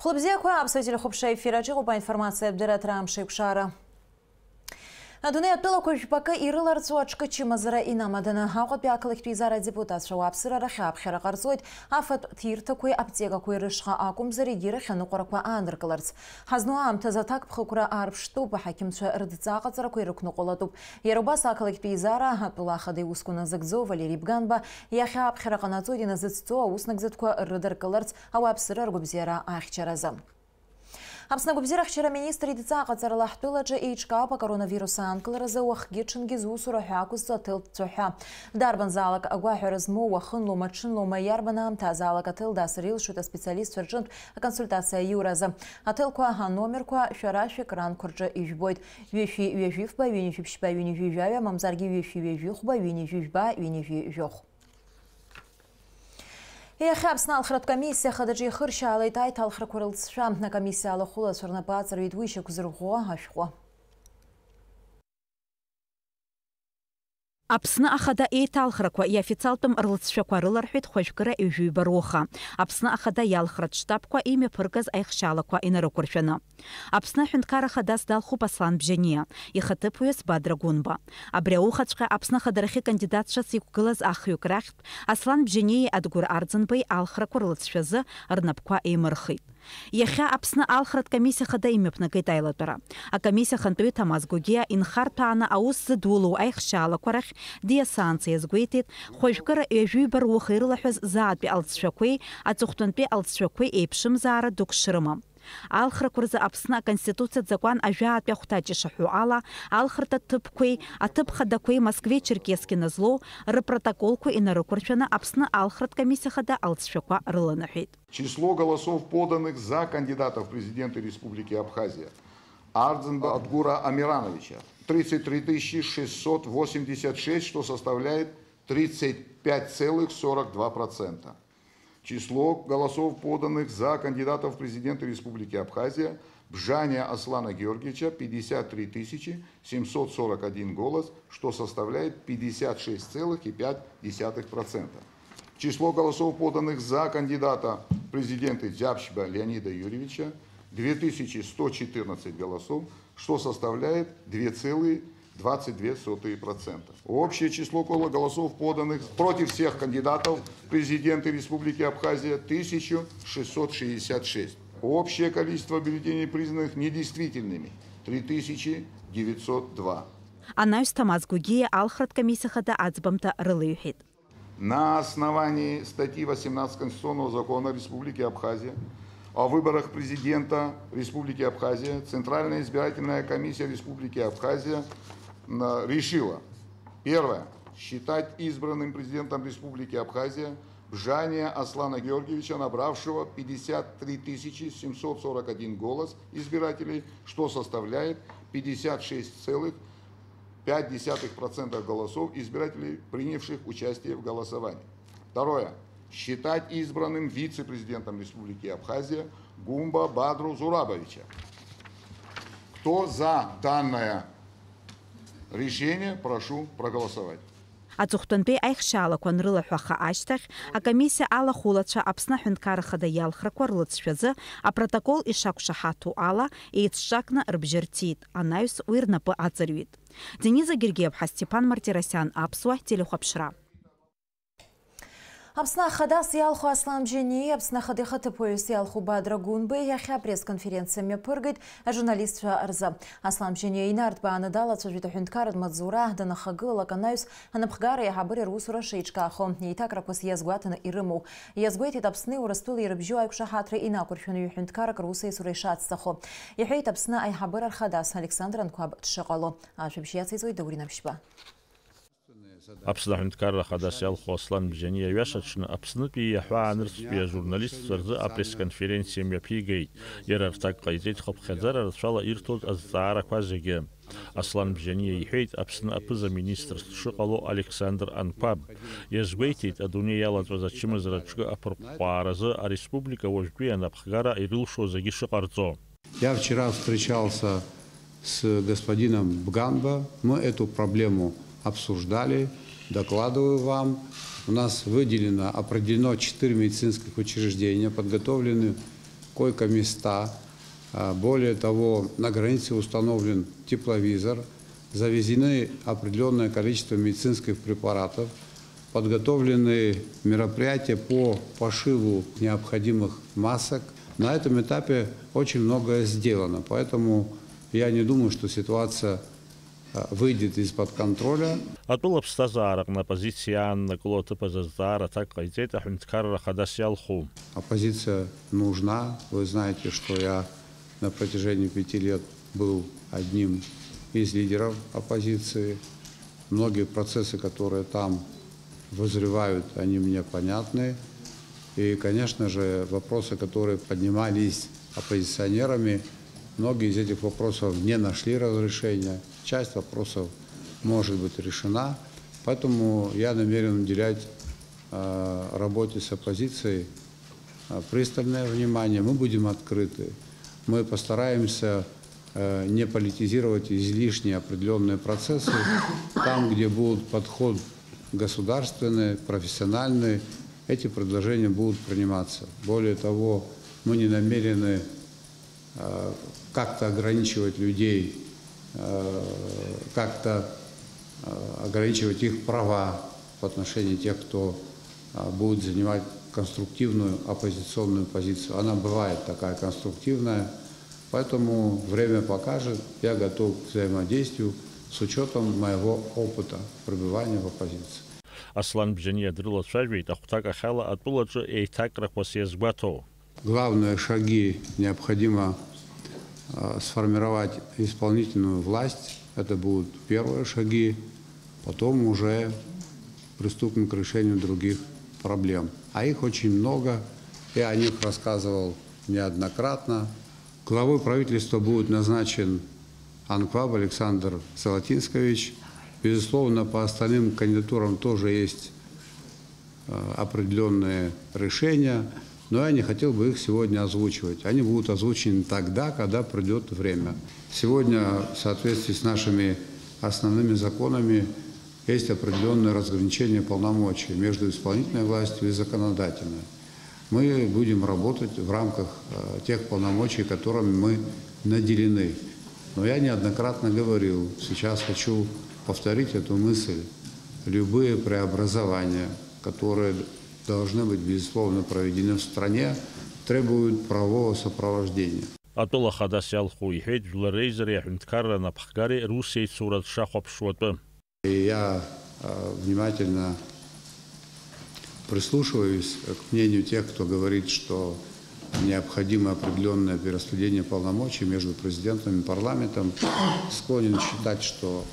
Хлопзякуя обсудили хопшай фиражи по информации Абдератрам Шейкшара. Адунай атпела кожбака ирылар цуачка чимазара инамадана хаугат бя коллективизара депутат шауапсыра рахаб хера qarzoid афат тирта кой аптека кой рышха акум зарегира хану қораква андыркаларц. Хазнуам тазатак пхукура арбшту ба хакимча рдцаqa цара кой рукну қолатуп. Ерубаса коллективизара атпела хады ускуна загзо Валерий Бганба яхаб хера қанацудина зыццо уснагзатква рдыркаларц ауапсыра ргубзера ахчаразам. Апснагубзирах вчера министр идицаqa царалахтуладжа ичка по коронавируса анклараза уахги чингизу сурахакус затыл цоха. Дарбан залак агуахаразму уахынлу мачынлу маярбанам та залак атыл дасырил шута специалист ферджент консультация юраза. Атылква номерква шараши кран курджа ижбойд. Вещи веживба винифипшба винифижавя мамзарги вещи вежихба винифижба винифижох. Хабсна алхрат комиссия хададжи хырша алайтай талхра курылтша на комиссия алахула сурнапацар видвище кузыргуа ашхуа. Апсна ахада талхраква и официалтым ырлытшаква рылархвит хожкыра ижуй баруха. Апсна ахада ялхрат штабква имя пыргаз айхшалаква инарыкуршана. Апсна хюнткара хадас далху послан бжения. И хатыпуяс бадрагунба. Абряухачка апсна хадарахи кандидатша сикугылаз ахюкрахт. Аслан бжении адгур ардзанбай алхраква рылытшвазы арнапква имырхит. Яхя апсна алхрат комиссия хада имя пнакайтайлатора. А комиссия хантуи тамазгугия инхартана аус задулу айхшалакварах дия санкция сгуйтит, хожкара ежуй барух ирлахыз заад би алтшаквей, а цухтун би алтшаквей эпшим зара дукширма. Алхра курза апсна конституция закон ажаат би хутачи шахуала, алхрата тыпквей, а тып хадаквей Москве черкески назло, ропротоколку и нарукурчана апсна алхрат комиссия хада алтшаква рыланахит. Число голосов, поданных за кандидата в президенты Республики Абхазия Ардзенба Адгура Амирановича 33 686, что составляет 35,42%. Число голосов, поданных за кандидата в президенты Республики Абхазия Бжания Аслана Георгиевича 53 741 голос, что составляет 56,5%. Число голосов, поданных за кандидата в президенты Дзябшба Леонида Юрьевича 2114 голосов, что составляет 2,22%. Общее число голосов, поданных против всех кандидатов в президенты Республики Абхазия 1666. Общее количество бюллетеней, признанных недействительными 3902. Анаус тамазгугия алхрат комиссия хада ацбамта рылыюхит. На основании статьи 18 Конституционного закона Республики Абхазия о выборах президента Республики Абхазия Центральная избирательная комиссия Республики Абхазия решила: первое, считать избранным президентом Республики Абхазия Бжания Аслана Георгиевича, набравшего 53 741 голос избирателей, что составляет 56,5% голосов избирателей, принявших участие в голосовании. Второе. Считать избранным вице-президентом Республики Абхазия Гумба Бадру Зурабовича. Кто за данное решение, прошу проголосовать. Ацухтанбей айхшалакван рылахуаха аштах, а комиссия ала хулача апсна хюнткара хада ялхраква рылыцшвазы, а протокол ишакушахату ала и ицшакна рбжертит, а наюс уирнапы ацарюит. Дениза Гергебха, Степан Мартиросян, Апсуа, Телехопшра. Апсна хадас ялху Аслан Бжени, апсна хады хатыпоюс ялху Бадрагунбы, яхя пресс-конференциями пыргайт журналист арза. Аслан Бжени инарт бааны дала цожвита хюнткарад мадзура, дана хагыла канаюс, анапхгара яхабыри русура шейчкахо, нейтак ракус язгуатана ирыму. Язгуэтит апсны урастул ирыбжу айкшахатры инакурфюну хюнткарак русы сурейшатстахо. Яхейт апсна айхабыр хадас Александр Анкуаб тшиqalo. Ашвибшияц изой дауринапшба. Апсна хюнткара хадас ялху Аслан Бжени яшачна апснытпи яхуанырспи журналист сырзы а пресс-конференциями пигейт. Ерартак кайзет хопхедзара расшала иртут аззаара квазеге. Аслан Бжени яхейт апсна апыза министр тшиqalo Александр Анкуаб. Язгуейтит адуне ялатвазачимы зрачка апрпаразы а республика вожбия напхгара ирылшо заги шиqarzo. Я вчера встречался с господином Бганба. Мы эту проблему обсуждали, докладываю вам. У нас определено 4 медицинских учреждения, подготовлены койко-места. Более того, на границе установлен тепловизор, завезены определенное количество медицинских препаратов, подготовлены мероприятия по пошиву необходимых масок. На этом этапе очень многое сделано, поэтому я не думаю, что ситуация выйдет из-под контроля. Атул абстазарак на позиция на кулоты позаздара так кайзета хунткарра хадасялху. Оппозиция нужна. Вы знаете, что я на протяжении 5 лет был одним из лидеров оппозиции. Многие процессы, которые там вызревают, они мне понятны. И, конечно же, вопросы, которые поднимались оппозиционерами, многие из этих вопросов не нашли разрешения. Часть вопросов может быть решена. Поэтому я намерен уделять работе с оппозицией пристальное внимание. Мы будем открыты. Мы постараемся не политизировать излишние определенные процессы. Там, где будет подход государственный, профессиональный, эти предложения будут приниматься. Более того, мы не намерены как-то ограничивать людей, как-то ограничивать их права в отношении тех, кто будет занимать конструктивную оппозиционную позицию. Она бывает такая конструктивная, поэтому время покажет. Я готов к взаимодействию с учетом моего опыта пребывания в оппозиции. Аслан Бжения дрила шажвит, ахтака хала атулача и так рахвасиязгвато. Главные шаги необходимо сформировать исполнительную власть. Это будут первые шаги. Потом уже приступим к решению других проблем. А их очень много. Я о них рассказывал неоднократно. Главой правительства будет назначен Анкваб Александр Золотинскович. Безусловно, по остальным кандидатурам тоже есть определенные решения, но я не хотел бы их сегодня озвучивать. Они будут озвучены тогда, когда придет время. Сегодня, в соответствии с нашими основными законами, есть определенное разграничение полномочий между исполнительной властью и законодательной. Мы будем работать в рамках тех полномочий, которыми мы наделены. Но я неоднократно говорил, сейчас хочу повторить эту мысль. Любые преобразования, которые должны быть, безусловно, проведены в стране, требуют правового сопровождения. Атула хадасялху и хейт в ларейзере хунткарра на пхгаре Руссии сурат шахопшвата. И я внимательно прислушиваюсь к мнению тех, кто говорит, что необходимо определенное перераспределение полномочий между президентом и парламентом. Склонен считать, что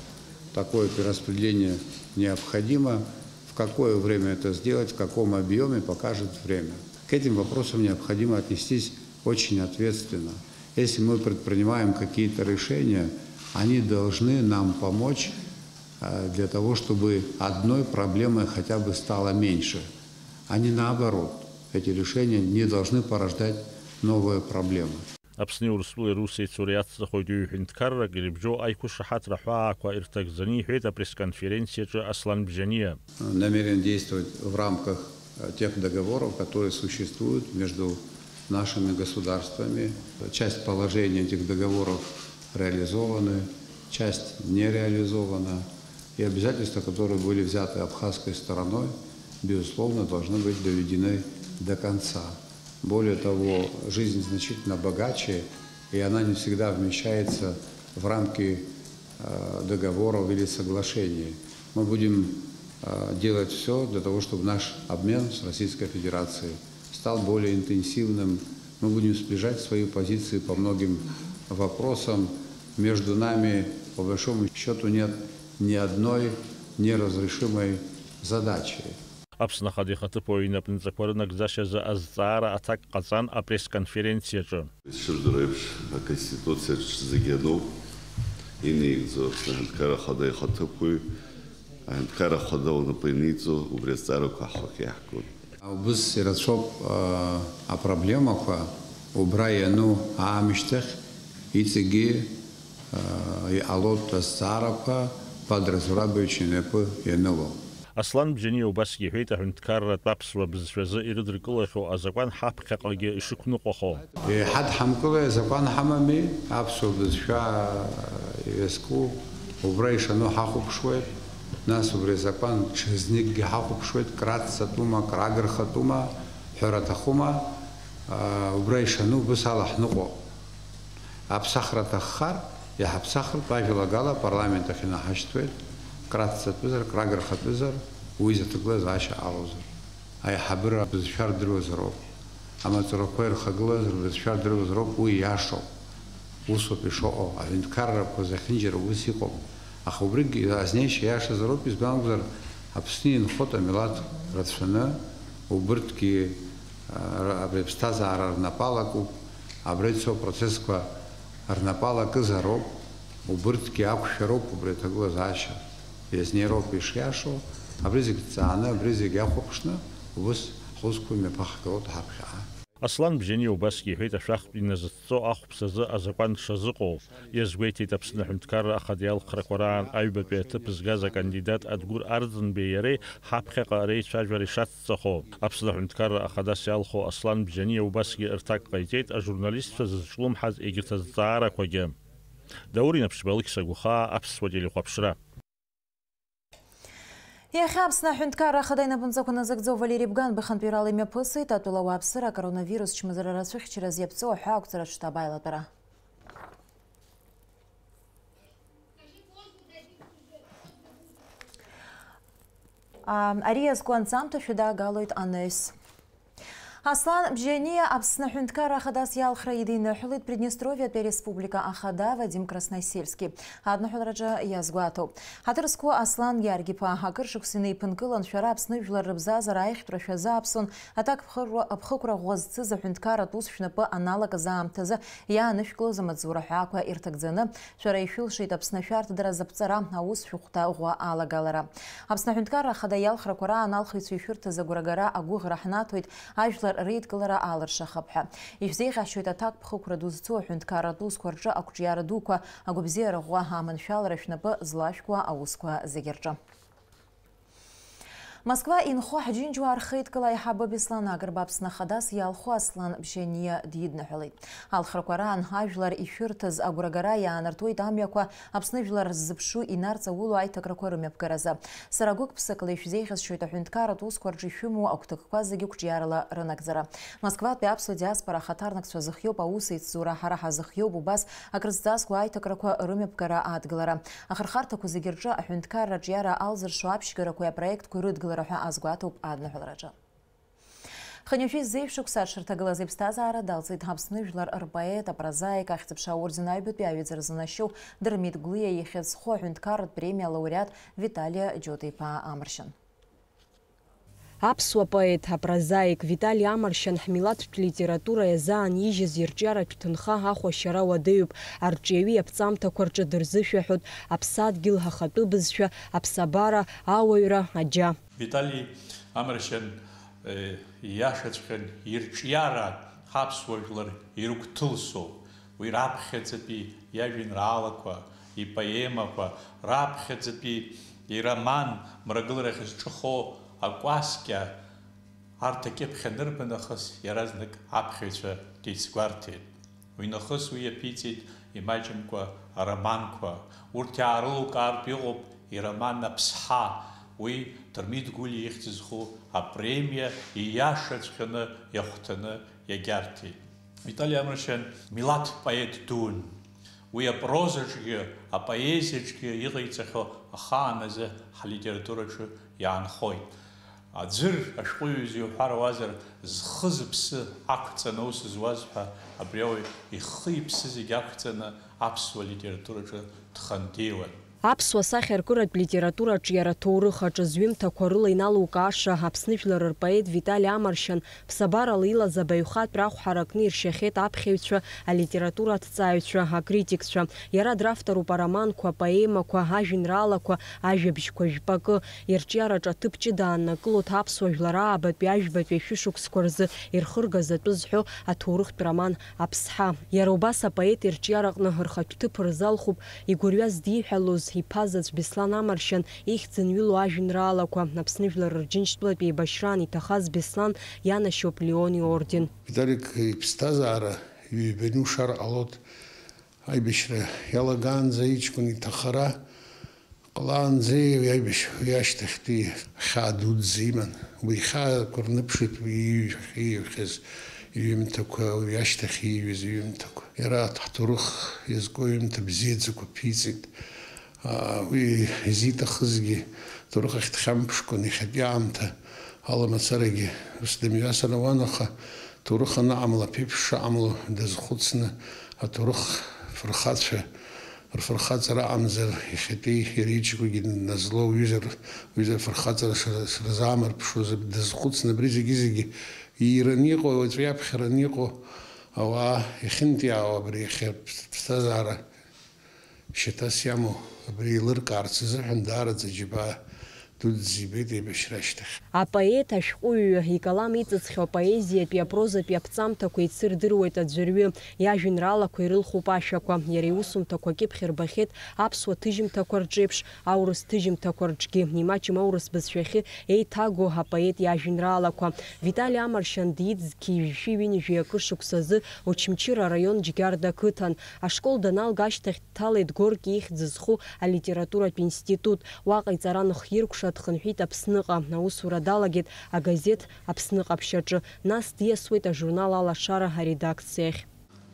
такое перераспределение необходимо. В какое время это сделать, в каком объеме, покажет время. К этим вопросам необходимо отнестись очень ответственно. Если мы предпринимаем какие-то решения, они должны нам помочь для того, чтобы одной проблемы хотя бы стало меньше, а не наоборот. Эти решения не должны порождать новые проблемы. أبسني ورسول روسي سوريات خوديو هندكر قريبجو أيكو شحات رحوا كوائرتك زني حيث пресс-конференция Аслан Бжения. Намерен действовать в рамках тех договоров, которые существуют между нашими государствами. Часть положений этих договоров реализованы, часть не реализована. И обязательства, которые были взяты абхазской стороной, безусловно, должны быть доведены до конца. Более того, жизнь значительно богаче, и она не всегда вмещается в рамки договоров или соглашений. Мы будем делать все для того, чтобы наш обмен с Российской Федерацией стал более интенсивным. Мы будем сближать свои позиции по многим вопросам. Между нами, по большому счету, нет ни одной неразрешимой задачи. Абсна хадихаты поина принципорнак заша за азара атак казан а пресс-конференция же. Шурдуревш конституция загенов и нигзо ханкара хадай хатапуй ханкара хадау на пленицу у пресару кахохяхкут. Біз иратшоп о проблемах убраяну амиштех и цеги и алот сарапа подразрабающий непы янело. Аслан Бжьани убасгьы иҳәеит аҳәынҭқарратә аԥсуа бызшәазы ирыдыркылахьоу азакәан ҳаԥхьаҟагьы ишықәныҟәахо. Иҳадҳамкыло азакәан ҳамами, аԥсуа бызшәа иазку убра ишану ҳахәаԥшуеит, нас убри азакәан ҽазникгьы ҳахәаԥшуеит, краццатәума, крагырхатәума, ҳәара аҭахума, убра ишану убыс ала ҳныҟәо. Аԥсахра аҭаххар, иҳаԥсахыртә ажәалагала апарламент ахь инаҳашьҭуеит, краццатәызар, крагырхатәызар, уи заҭагылаз ашьа алоузар. Аиҳабыра бызшәа рдыруазароуп. Амаҵурақәа ирхагылаз рбызшәа рдыруазароуп, уи иашоуп. Усоуп ишыҟоу, аҳәынҭқаррақәа зехьынџьара ус иҟоуп. Аха убригьы азнеишьа иашазароуп, избан акәзар, Аԥсны инхоит амилаҭ рацәаны, убырҭгьы абри аԥсҭазаара рнапала акуп, абри ицо апроцессқәа рнапала акызароуп, убырҭгьы ақәшәароуп убри аҭагылазаашьа. Иазнеироуп ишиашоу, абри зегьы ҭҵааны, абри зегьы ахәаԥшны, убыс ҳусқәа имҩаԥахгылоит ҳаԥхьаҟа. Аслан Бжьани убасгьы иҳәеит ашәахтә иназыҵҵо ахәԥсазы азакәан дшазыҟоу. Иазгәеиҭеит Аԥсны Аҳәынҭқарра Ахадиалхрақәа раан аҩбатәи аҭыԥ згаз акандидат Адгәыр Арӡынбеи иареи ҳаԥхьаҟа реицәажәара ишацҵахо. Аԥсны Аҳәынҭқарра ахадас иалху Аслан Бжьани убасгьы рҭак ҟаиҵеит ажурналистцәа зызҿлымҳаз егьырҭ азҵаарақәагьы. Даур Наԥшьбалықь Сагәхаа, Аԥсуа телехәаԥшра. Иахьа Аԥсны Аҳәынҭқарра Ахада инапынҵақәа назыгӡо Валерий Бган быхантәирала имҩаԥысит атәыла ауааԥсыра акоронавирус чмазара рацәыхьчараз иаԥҵоу аҳәаақәҵара штаб аилатәара. Ари иазку анҵамҭа шәыдаагалоит анес. Аслан Бжьани Аԥсны Аҳәынҭқарра Ахадас иалхра идиныҳәалеит Приднестровиатәи Республика Ахада Вадим Красносельски. Адныҳәалраҿы иазгәаҭоуп. Ҳаҭыр зқәу Аслан Иаргиԥа акыр шықәса инеиԥынкылан шәара Аԥсны жәлар рыбзазара аихьтәра шәазааԥсон, аҭак ԥхықәра ӷәӷәа зцыз аҳәынҭқарратә ус шәнапы аналагаз аамҭазы иаанышәкылоз амаҵзура ҳәаақәа ирҭагӡаны, шәара ишәылшеит Аԥсны ашәарҭадара заԥҵара аус шәыхәҭа ӷәӷәа алагалара. Аԥсны Аҳәынҭқарра Ахада иалхрақәа раан алхыҩцәа ишәырҭаз агәрагара агәыӷра ҳнаҭоит ажәлар реидкылара алыршахап ҳәа. Ишәзеиӷьашьоит аҭак ԥхықәра ду зцу аҳәынҭқарратә усқәа рҿы ақәҿиара дуқәа, агәабзиара ӷәӷәа аманшәалара шәнапы злашәкуа аусқәа зегьы рҿы. Москва инхо ҳџьынџьуаа рхеидкыла аиҳабы Беслан Агрба Аԥсны Ахадас иалху Аслан Бжьани дидныҳәалеит. Алхрақәа раан ажәлар ишәырҭаз агәрагара иаанартуеит амҩақәа Аԥсны жәлар ззыԥшу инарҵауло аиҭакрақәа рымҩаԥгаразы. Сара гәык-ԥсыкала ишәзеиӷьасшьоит аҳәынҭқарратә усқәа рҿы ишәымоу агәҭакқәа зегьы қәҿиарала рынагӡара. Москватәи аԥсуа диаспора ахаҭарнакцәа зыхиоуп аус еицзура, ҳара ҳазыхиоуп убас акрызҵазкуа аиҭакрақәа рымҩаԥгара адгылара. Ахырхарҭақәа зегьы рҿы аҳәынҭқарра аҿиара алзыршо аԥшьгарақәа апроектқәа ирыдгылара ҳәа азгәаҭоуп адныҳәалраҿы. Хынҩажәи зеиԥшықәса аҽырҭагылаз иԥсҭазаара далҵит Аԥсны жәлар рпоет, апрозаик, ахьӡ-ԥша аорден аҩбатәи аҩаӡара зынашьоу Дырмит Гәлиа ихьыӡхо аҳәынҭқарратә премиа лауреат Виталиа Џьота-иԥа Амаршьан. Аԥсуа поет, апрозаик Витали Амаршьан ҳмилаҭтә литература иазаанижьыз ирҿиаратә ҭынха ахәашьара уадаҩуп. Арҿиаҩи аԥҵамҭақәа рҿы дырзышәаҳәоит аԥсадгьыл ҳахатәы бызшәа, аԥсабара, ауаҩра, аџьа. Витали Амаршьан иашаҵәҟьан ирҿиара ҳаԥсуа жәлар ирыгәҭылсоуп. Уи раԥхьаӡатәи иажәеинраалақәа, ипоемақәа, раԥхьаӡатәи ироман мрагыларахь зҿыхо акәаскьа арҭ акьыԥхь анырбанахыс иаразнак аԥхьаҩцәа деицгәарҭеит. Уинахыс уи иаԥиҵеит имаҷымкәа ароманқәа. Урҭ иаарылукаартә иҟоуп ироман Аԥсҳа. Уи Дырмит Гәлиа ихьӡ зху апремиа ииашаҵәҟьаны иахәҭаны иагьарҭеит. Витали Амаршьан милаҭ поет дуун. Уи апрозаҿгьы, апоезиаҿгьы иҟаиҵахьоу ахаан азы ҳлитератураҿы иаанхоит. Аӡәыр ашәҟәыҩҩы уҳәарауазар, зхы зыԥсы ақәҵаны ус зуаз ҳәа, абри ауаҩ ихы иԥсы зегьы ақәҵаны аԥсуа литератураҿы дхандеиуан. Аԥсуа сахьаркыратә литератураҿы иара аҭоурых аҿы зҩымҭақәа рыла иналукааша Аԥсны жәлар рпоет Витали Амаршьан ԥсабарала илаз абаҩхатә рахәҳара кны иршьахьеит аԥхьаҩцәа, алитератураҭҵааҩцәа, акритикцәа. Иара дравторуп ароманқәа, апоемақәа, ажәеинраалақәа, ажәабжьқәа жәпакы. Ирҿиараҿы аҭыԥ ҷыда ааннакылоит аԥсуа жәлар аабатәи ажәбатәи ашәышықәсқәа рзы ирхыргаз атәы зҳәо аҭоурыхтә роман Аԥсҳа. Иара убас апоет ирҿиараҟны рхатә ҭыԥ рзалхуп игәырҩа здиҳәалоз иԥазаҵә Беслан Амаршьан ихьӡынҩыло ажәеинраалақәа Аԥсны Жәлар Рџьынџьтәылатә еибашьраан иҭахаз Беслан ианашьоуп Леон иорден. Виталик иԥсҭазаара ҩбаҩ ушар ҟалот аибашьра иалагаанӡа иҷкәын иҭахара ҟалаанӡа аибашьра ашьҭахьтәи хьаа дуӡӡа иман. Уи ихьаақәа рныԥшит ииҩхьаз иҩымҭақәа, уи ашьҭахь ииҩыз иҩымҭақәа. Иара ҳҭоурых иазку аҩымҭа бзиаӡақәа ԥиҵит. Уи изиҭахызгьы ҭоурых ахь дхьамԥшқәан иахьатәи аамҭа аламацарагьы ус дымҩасыр ауан, аха ҭоурых анаамла аԥеиԥш шаамло дазхәыцны аҭоурых фырхацәа рфырхаҵара амзар иахьатәи иара иҷкәынгьы назло уҩыза фырхаҵара шырзаамырԥшуаз дазхәыцны абри зегьы иираны иҟоу, уаҵәы иаԥхьараны иҟоу ауаа ихьынтиаауа абри иахьа ԥсҭазаара шьаҭас иамоу абри еилыркаарц азыҳәан даараӡа џьабаа дуӡӡа ибеит аибашьра ашьҭахь. Апоет ашәҟәыҩҩы икалам иҵыҵхьоу апоезиатәи апрозатәи аԥҵамҭақәа ицырдыруеит аӡәырҩы, иажәеинраалақәа ирылхуп ашәақәа, иара иусумҭақәа кьыԥхь ирбахьеит аԥсуа ҭыжьымҭақәа рҿеиԥш, аурыс ҭыжьымҭақәа рҿгьы, имаҷым аурыс бызшәахьы еиҭаго апоет иажәеинраалақәа. Витали Амаршьан диӡки ҩ-ҩынҩажәи акыр шықәсазы Очамчыра араион Џьгьарда ақыҭан. Ашкол даналга ашьҭахь дҭалеит Горки ихьӡ зху алитературатә институт. Уаҟа иҵара ныхиркәша дхынҳәит Аԥсныҟа, аусура далагеит агазеҭ Аԥсны ҟаԥшьаҿы, нас диасуеит ажурнал Алашара аредакциахь.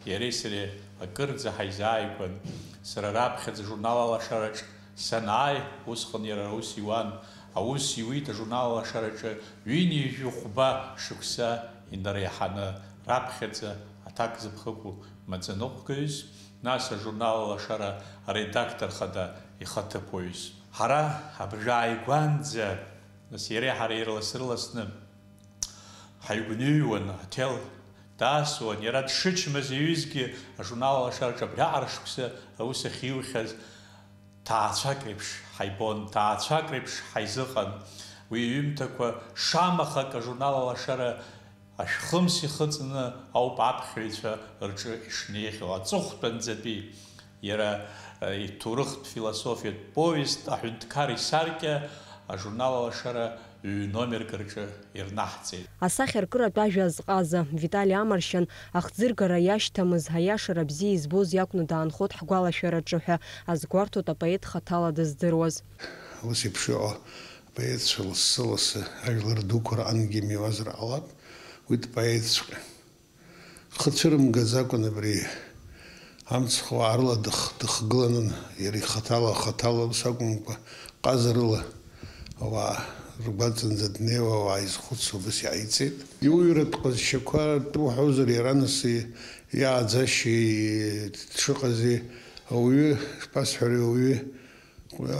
Иареи сареи акырӡа ҳаизааигәан, сара раԥхьаӡа ажурнал Алашараҿ санааи, усҟан иара аус иуан. Аус иуит ажурнал Алашараҿы ҩынҩажәи хәба шықәса инареиҳаны, раԥхьаӡа аҭак зыԥхықәу маӡаныҟәгаҩыс, нас ажурнал Алашара аредактор хада ихаҭыԥуаҩыс. Ҳара абыржәы ааигәанӡа, нас иареи ҳара ирлас-ырласны ҳаигәныҩуан, аҭел даасуан, иара дшычмаз иҩызгьы ажурнал Алашараҿы абриаҟара шықәса аус ахьиухьаз ҭаацәак реиԥш ҳаибон, ҭаацәак реиԥш ҳаизыҟан. Уи иҩымҭақәа шамахак ажурнал Алашара ашәхымс ихыҵны ауп аԥхьаҩцәа рҿы ишнеихьоу, аҵыхәтәанӡатәи иара иҭоурыхтә философиатә повест аҳәынҭқар исаркьа ажурнал Алашара ҩ-номерк рҿы ирнаҳҵеит. Асахьаркыратә ажәа азҟаза Витали Амаршьан ахӡыргара иашьҭамыз аиашара бзиа избоз иакәны даанхот ҳгәалашәараҿы ҳәа азгәарҭоит апоет хаҭала дыздыруаз. Ус еиԥш иҟоу апоетцәа лассы-лассы ажәлар дуқәа раангьы имиуазар ҟалап, уи дпоетҵәҟьа. Хыцәырымгаӡакәан абри амцхә рыла дыхгыланы, иара хаҭала ус акәымкәа ҟазарыла ауаа ргәаҵанӡа днеиуа ауаа изхәыцуа убас иааиҵеит. Иуҩратә ҟазшьақәа рҭоуҳәозар иара нас иааӡашьеи дшыҟази ауаҩы шԥасҳәари, ауаҩы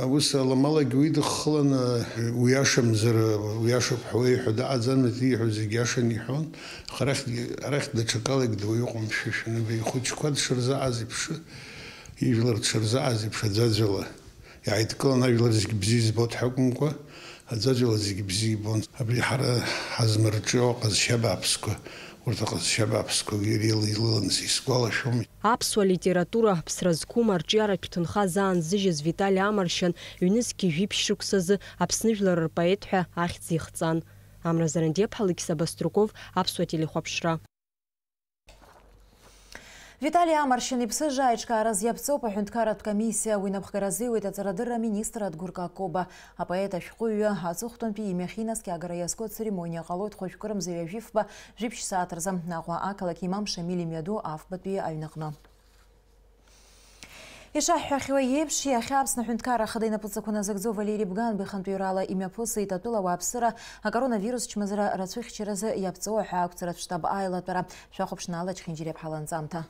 ус аламалагьы уи дыххыланы уиашамзар уиашоуп ҳәа уеиҳәо дааӡамызт, ииҳәо зегьы иашан иҳәон. Аха арахь даҽакалагь дуаҩыҟам мшәышәан, ихәыҷқәа дшырзааз иԥшы, ижәлар дшырзааз еиԥш аӡәаӡәала иааидкылан ажәлар зегьы бзиа избо дҳәакәымкәа, аӡәаӡәала зегьы бзиа ибон. Абри ҳара ҳазмырҿио аҟазшьа бааԥсқәа, урҭ аҟазшьа бааԥсқәа илыланс исгәалашәомызт. Аԥсуа литература ԥсра зқәым арҿиаратә ҭынха заанзыжьыз Витали Амаршьан ҩнызқьи жәиԥшь шықәсазы Аԥсны Жәлар рпоет ҳәа ахьӡ ихҵан. Амра Зарандиаԥҳа, Алексей Баструков, Аԥсуа телехәаԥшра. Витали Амаршьан иԥсы жааиҿкаараз иаԥҵоуп аҳәынҭқарратә комиссиа, уи напхгара азиуеит аҵарадырра аминистр Адгәыр Какоба. Апоет ашәҟәыҩҩы аҵыхәтәантәи имҩахьиназкьаагара иазку ацеремониа ҟалоит Хәажәкәырмза ҩажәифба жәиԥшь сааҭ рзы Наҟәа ақалақь Имам Шамил имҩаду афбатәи аҩнаҟны. Ишаҳҳәахьоу еиԥш, иахьа Аԥсны Аҳәынҭқарра Ахада инапыҵақәа назыгӡо Валери Бганба ихантәаҩрала имҩаԥысит атәыла-ауааԥсыра акоронавирус чмазара рацәыхьчаразы иаԥҵоу аҳәаақәҵаратә штаб аилатәара. Шәахәаԥшны Алаҷхьынџьыриаԥҳа ланҵамҭа.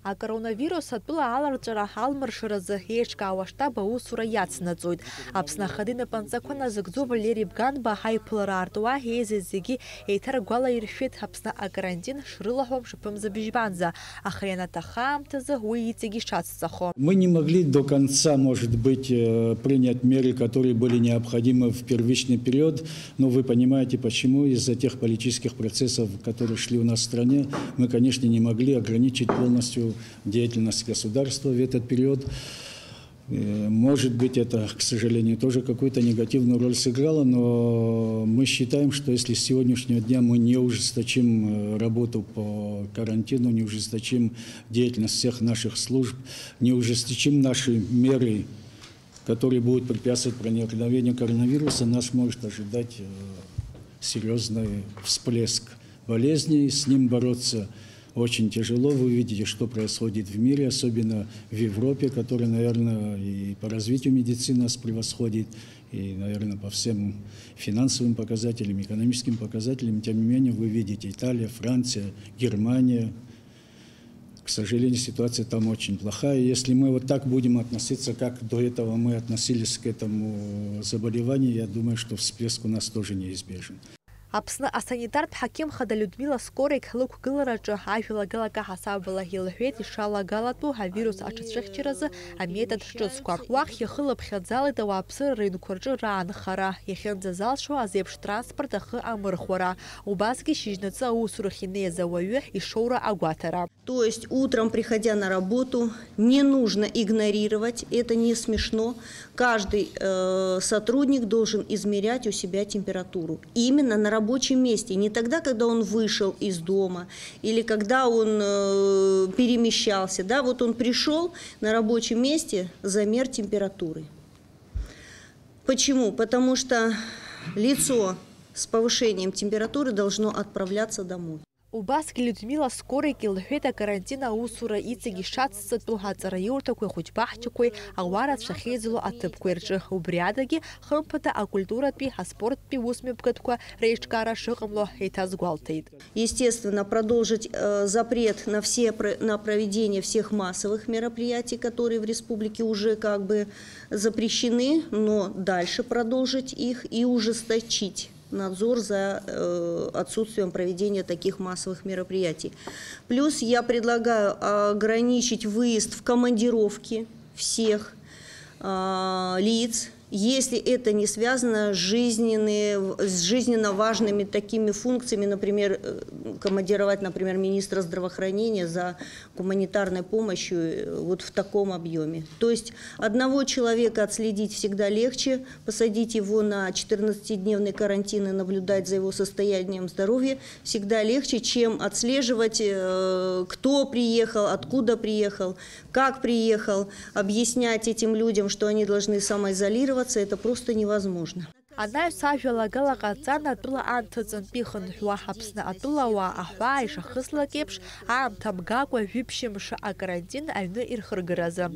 Акоронавирус атәыла аларҵәара алмыршаразы еиҿкаауа аштаб аусура иацнаҵоит. Аԥсны Ахада инапынҵақәа назыгӡо Валери Бганба ҳаиԥылара аартуа еизаз зегьы еиҭаргәалаиршәеит Аԥсны акарантин шрылаҳәом шаԥымза-быжьбанӡа, аха ианаҭахха аамҭазы уи иҵегьы ишацҵахо. Мы не могли до конца, может быть, принять меры, которые были необходимы в первичный период, но вы понимаете, почему из-за тех политических процессов, которые шли у нас в стране, мы, конечно, не могли ограничить полностью деятельность государства в этот период. Может быть, это, к сожалению, тоже какую-то негативную роль сыграло, но мы считаем, что если с сегодняшнего дня мы не ужесточим работу по карантину, не ужесточим деятельность всех наших служб, не ужесточим наши меры, которые будут препятствовать проникновению коронавируса, нас может ожидать серьезный всплеск болезней, с ним бороться очень тяжело. Вы видите, что происходит в мире, особенно в Европе, которая, наверное, и по развитию медицины нас превосходит, и, наверное, по всем финансовым показателям, экономическим показателям. Тем не менее, вы видите Италия, Франция, Германия. К сожалению, ситуация там очень плохая. Если мы вот так будем относиться, как до этого мы относились к этому заболеванию, я думаю, что всплеск у нас тоже неизбежен. Аԥсны асанитартә ҳақьымхада Людмила Скорик ҳлықәгылараҿы ажәалагалага ҳасабала илҳәеит ишалагалатәу авирус аҽацәыхьчаразы аметод ҿыцқәа. Уахь иахылаԥхьаӡалеит ауааԥсыра рыҩнқәа рҿы раанхара, иахьынӡазалшо азеиԥш транспорт ахы амырхуара, убасгьы шьыжьнаҵы аусурахь инеиз ауаҩы ишоура агәаҭара. То есть утром, приходя на работу, не нужно игнорировать, это не смешно. Каждый сотрудник должен измерять у себя температуру. Именно на рабочем месте, не тогда, когда он вышел из дома или когда он перемещался. Да, вот он пришел на рабочем месте, замер температуры. Почему? Потому что лицо с повышением температуры должно отправляться домой. Убасгьы Людмила Скорик илҳәеит акарантин аусура иҵегь ишацҵатәу ҳаҵараиурҭақәеи хәыҷ-баҳчақәеи ауаа рацәахьеизало аҭыԥқәа рҿы. Убри адагьы хымԥада акультуратәи, аспорттәи усмҩаԥгатәқәа реиҿкаара шыҟамло еиҭазгәалҭеит. Естественно, продолжить запрет на проведение всех массовых мероприятий, которые в республике уже как бы запрещены, но дальше продолжить их и ужесточить надзор за отсутствием проведения таких массовых мероприятий. Плюс я предлагаю ограничить выезд в командировки всех лиц, если это не связано с жизненно важными такими функциями, например, командировать, например, министра здравоохранения за гуманитарной помощью вот в таком объеме. То есть одного человека отследить всегда легче, посадить его на 14-дневный карантин и наблюдать за его состоянием здоровья всегда легче, чем отслеживать, кто приехал, откуда приехал, как приехал, объяснять этим людям, что они должны самоизолироваться. Это просто невозможно. Анаҩс ажәалагала ҟаҵан атәыла аамҭаҵантәи ихынҳәуа Аԥсны атәылауаа аҳәаа ишахыслак еиԥш аамҭа мгакәа жәиԥшьымш акарантин аҩны ирхыргаразы.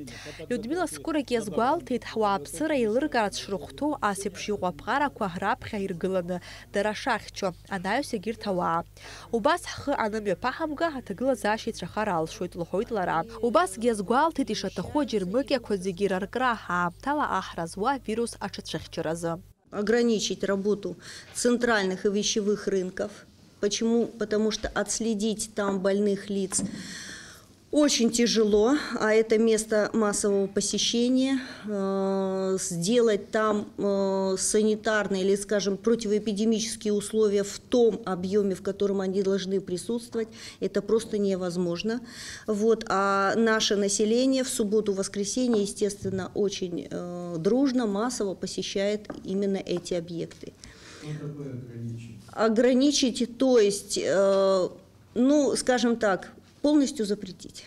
Людмила Скорик иазгәалҭеит ҳуааԥсыра еилыркаарц шрыхәҭоу асеиԥш иҟәаԥҟарақәа раԥхьа иргыланы дара шахьчо анаҩс егьырҭ ауаа. Убас ҳхы анымҩаԥаҳамга аҭагылазаашьа ицәахар алшоит, лҳәоит лара. Убасгьы иазгәалҭеит ишаҭаху аџьырмыкьақәа зегьы ираркра аамҭала аҳра зуа авирус аҽацәыхьчаразы. Ограничить работу центральных и вещевых рынков. Почему? Потому что отследить там больных лиц очень тяжело, а это место массового посещения. Сделать там санитарные или, скажем, противоэпидемические условия в том объеме, в котором они должны присутствовать, это просто невозможно. Вот. А наше население в субботу-воскресенье, естественно, очень дружно, массово посещает именно эти объекты. Ограничить, то есть, ну, скажем так, полностью запретить.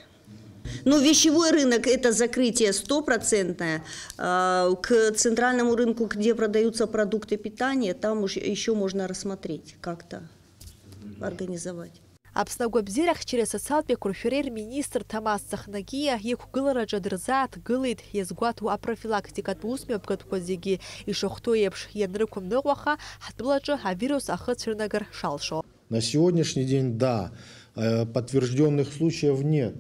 Но вещевой рынок – это закрытие 100%. К центральному рынку, где продаются продукты питания, там уж еще можно рассмотреть, как-то организовать. Аԥсны агәабзиара ахьчареи асоциалтә еиқәыршәареи рминистр Ҭамаз Цахнагиа иқәгылараҿы дырзааҭгылеит иазгәаҭоу апрофилактикатә усмҩаԥгатәқәа зегьы ишахәҭоу еиԥш ианрықәымныҟәаха ҳтәылаҿы авирус ахыцәырнагар шалшо. На сегодняшний день, да, подтвержденных случаев нет,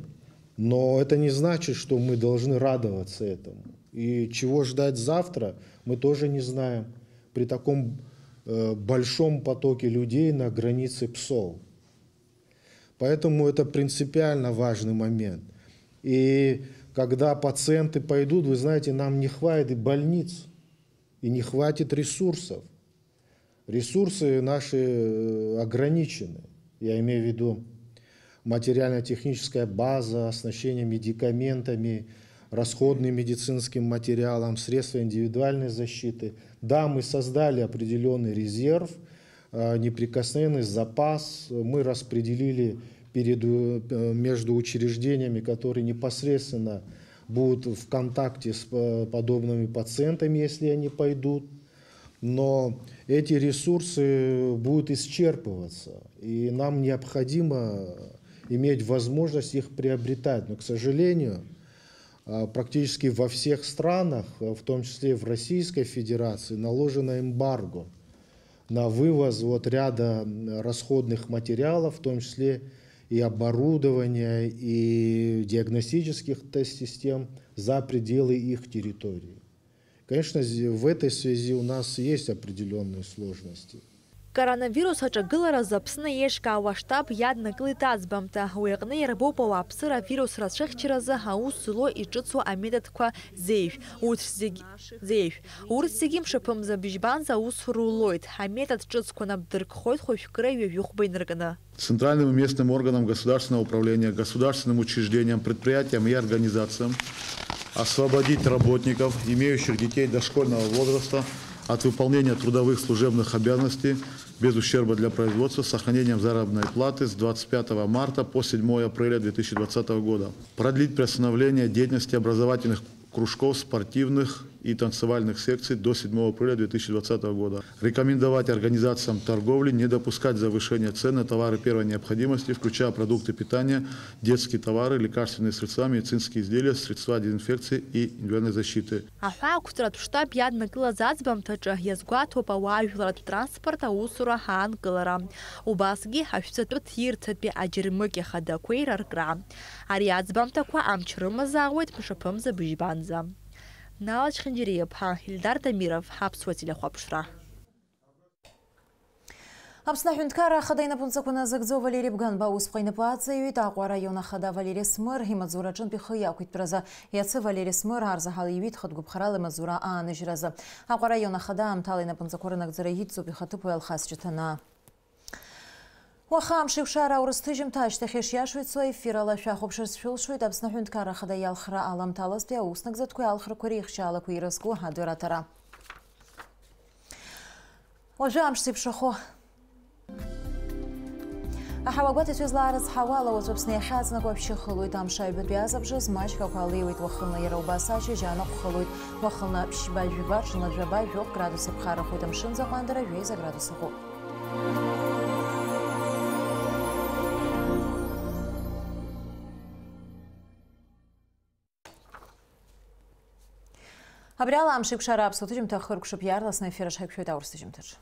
но это не значит, что мы должны радоваться этому. И чего ждать завтра, мы тоже не знаем при таком большом потоке людей на границе ПСОВ. Поэтому это принципиально важный момент. И когда пациенты пойдут, вы знаете, нам не хватит больниц и не хватит ресурсов. Ресурсы наши ограничены. Я имею в виду материально-техническая база, оснащение медикаментами, расходным медицинским материалам, средства индивидуальной защиты. Да, мы создали определенный резерв, неприкосновенный запас, мы распределили между учреждениями, которые непосредственно будут в контакте с подобными пациентами, если они пойдут. Но эти ресурсы будут исчерпываться, и нам необходимо иметь возможность их приобретать. Но, к сожалению, практически во всех странах, в том числе в Российской Федерации, наложено эмбарго на вывоз ряда расходных материалов, в том числе и оборудования, и диагностических тест-систем за пределы их территории. Конечно, в этой связи у нас есть определенные сложности. Коронавирус аҿагылара Аԥсны еиҿкаауа штаб иаднакылеит аӡбамҭа. Уи аҟны иарбоуп ауааԥсыра авирус рацәыхьчаразы аус зло иҿыцу аметодқәа зеиӷь. Урҭ зегьы мшаԥымза бжьбанӡа аусура улоит. Аметод ҿыцқәа наԥдыркхоит хәажәкыра ҩажәихәба инаркны. Центральным и местным органам государственного управления, государственным учреждениям, предприятиям и организациям освободить работников, имеющих детей дошкольного возраста, от выполнения трудовых служебных обязанностей без ущерба для производства с сохранением заработной платы с 25 марта по 7 апреля 2020 года. Продлить приостановление деятельности образовательных кружков, спортивных и танцевальных секций до 7 апреля 2020 года. Рекомендовать организациям торговли не допускать завышения цен на товары первой необходимости, включая продукты питания, детские товары, лекарственные средства, медицинские изделия, средства дезинфекции и индивидуальной защиты. Аҳәаақәҵаратә штаб иаднакылаз аӡбамҭаҿы иазгәаҭоуп ауаажәларатә транспорт аусура ҳаанкылара. Убасгьы ҳашәҵатәы ҭирҭатәи аџьырмыкьа хадақәеи раркра. Ари аӡбамҭақәа амч рымазаауеит мшаԥымза бжьбанӡа. Нала Чхендериев-ԥҳа, Ильдар Дамиров, ҳаԥсуа телехәаԥшра. Аԥсны аҳәынҭқарра ахада инапынҵақәа назыгӡо Валери Бганба аусԥҟа инапы аҵаҩит. Аҟәа араион ахада Валери Смыр имаҵура аҿынтә ихы иақәиҭтәразы. Иацы Валери Смыр арзаҳал иҩит хатәгәыԥхарала имаҵура ааныжьразы. Аҟәа араион ахада аамҭала инапынҵақәа рынагӡара иҵоуп ихаҭыԥуаҩ Алхас Ҷыҭана. Уаха амшеиқәшара аурыс ҭыжьымҭа ашьҭахь ишиашоит соефир ала шәахәаԥшырц шәылшоит Аԥсны аҳәынҭқарра ахада иалхра аламҭалазтәи ауснагӡатәқәеи алхрақәа реихшьаалақәа ирызку адырраҭара. Уажәы амш зеиԥшрахо аҳауагәаҭа ицәызлаарыз ҳауала уаҵәы Аԥсны иахьаҵнакуа ԥшьыхылоит. Амш аҩбатәи азабжыз маҷк алеиуеит. Уахынла иара убас ашьыжь анаҟәхалоит. Уахынла ԥшьба-жәба, ҽнла-жәаба, жәохә градус иԥхаррахоит. Амшын заҟәандара 2 градус ыҟоуп. Абри ала амшеиқәшара аԥсуа ҭыжьымҭа хыркәшоуп иаарласны ефир аҿы ҳаиқәшәоит аурыс ҭыжьымҭаҿы.